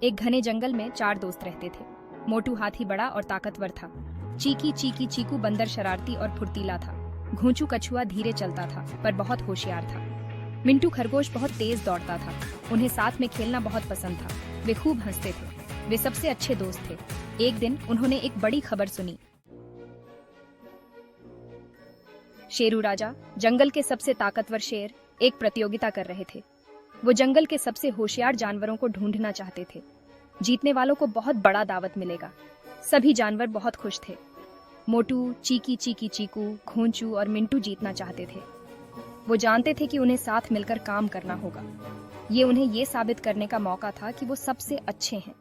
एक घने जंगल में 4 दोस्त रहते थे। मोटू हाथी बड़ा और ताकतवर था। चीकी चीकू बंदर शरारती और फुर्तीला था। घोंचू कछुआ धीरे चलता था पर बहुत होशियार था। मिंटू खरगोश बहुत तेज दौड़ता था। उन्हें साथ में खेलना बहुत पसंद था। वे खूब हंसते थे। वे सबसे अच्छे दोस्त थे। एक दिन उन्होंने एक बड़ी खबर सुनी। शेरू राजा, जंगल के सबसे ताकतवर शेर, एक प्रतियोगिता कर रहे थे। वो जंगल के सबसे होशियार जानवरों को ढूंढना चाहते थे। जीतने वालों को बहुत बड़ा दावत मिलेगा। सभी जानवर बहुत खुश थे। मोटू, चीकी चीकू, घोंचू और मिंटू जीतना चाहते थे। वो जानते थे कि उन्हें साथ मिलकर काम करना होगा। ये उन्हें ये साबित करने का मौका था कि वो सबसे अच्छे हैं।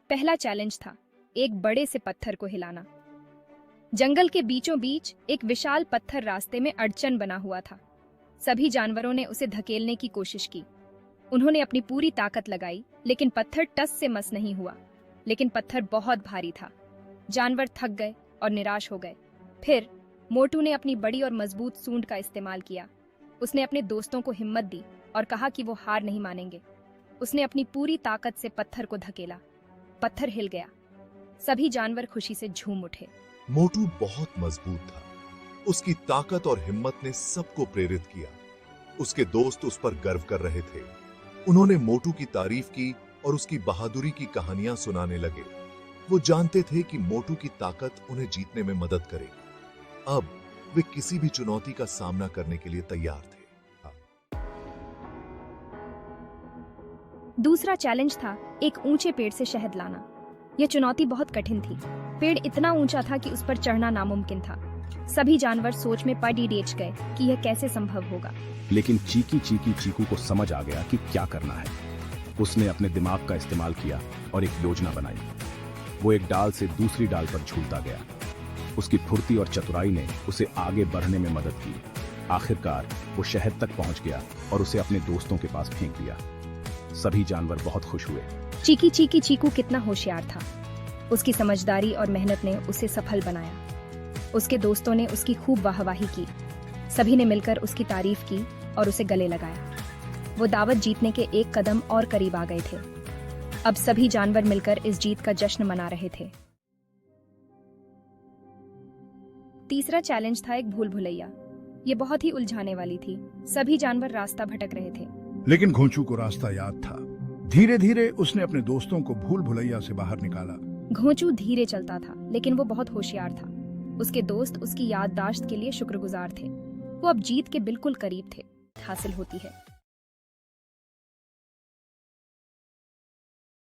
पहला चैलेंज था एक बड़े से पत्थर को हिलाना। जंगल के बीचों बीच एक विशाल पत्थर रास्ते में अड़चन बना हुआ था। सभी जानवरों ने उसे धकेलने की कोशिश की। उन्होंने अपनी पूरी ताकत लगाई, लेकिन पत्थर टस से मस नहीं हुआ। लेकिन पत्थर बहुत भारी था। जानवर थक गए और निराश हो गए। फिर मोटू ने अपनी बड़ी और मजबूत सूंड का इस्तेमाल किया। उसने अपने दोस्तों को हिम्मत दी और कहा कि वो हार नहीं मानेंगे। उसने अपनी पूरी ताकत से पत्थर को धकेला। पत्थर हिल गया। सभी जानवर खुशी से झूम उठे। मोटू बहुत मजबूत था। उसकी ताकत और हिम्मत ने सबको प्रेरित किया। उसके दोस्त उस पर गर्व कर रहे थे। उन्होंने मोटू की तारीफ की और उसकी बहादुरी की कहानियां सुनाने लगे। वो जानते थे कि मोटू की ताकत उन्हें जीतने में मदद करेगी। अब वे किसी भी चुनौती का सामना करने के लिए तैयार थे। दूसरा चैलेंज था एक ऊंचे पेड़ से शहद लाना। यह चुनौती बहुत कठिन थी। पेड़ इतना ऊंचा था कि उस पर चढ़ना नामुमकिन था। सभी जानवर सोच में पड़ गए कि यह कैसे संभव होगा। लेकिन चीकी चीकू को समझ आ गया कि क्या करना है। उसने अपने दिमाग का इस्तेमाल किया और एक योजना बनाई। वो एक डाल से दूसरी डाल पर झूलता गया। उसकी फुर्ती और चतुराई ने उसे आगे बढ़ने में मदद की। आखिरकार वो शहद तक पहुंच गया और उसे अपने दोस्तों के पास फेंक दिया। सभी जानवर बहुत खुश हुए। चीकी चीकू कितना होशियार था। उसकी समझदारी और मेहनत ने उसे सफल बनाया। उसके दोस्तों ने उसकी खूब वाहवाही की। सभी ने मिलकर उसकी तारीफ की और उसे गले लगाया। वो दावत जीतने के एक कदम और करीब आ गए थे। अब सभी जानवर मिलकर इस जीत का जश्न मना रहे थे। तीसरा चैलेंज था एक भूल भुलैया। ये बहुत ही उलझाने वाली थी। सभी जानवर रास्ता भटक रहे थे। लेकिन घोंचू को रास्ता याद था। धीरे धीरे उसने अपने दोस्तों को भूल भुलैया से बाहर निकाला। घोंचू धीरे चलता था, लेकिन वो बहुत होशियार था। उसके दोस्त उसकी याददाश्त के लिए शुक्रगुजार थे। वो अब जीत के बिल्कुल करीब थे। हासिल होती है।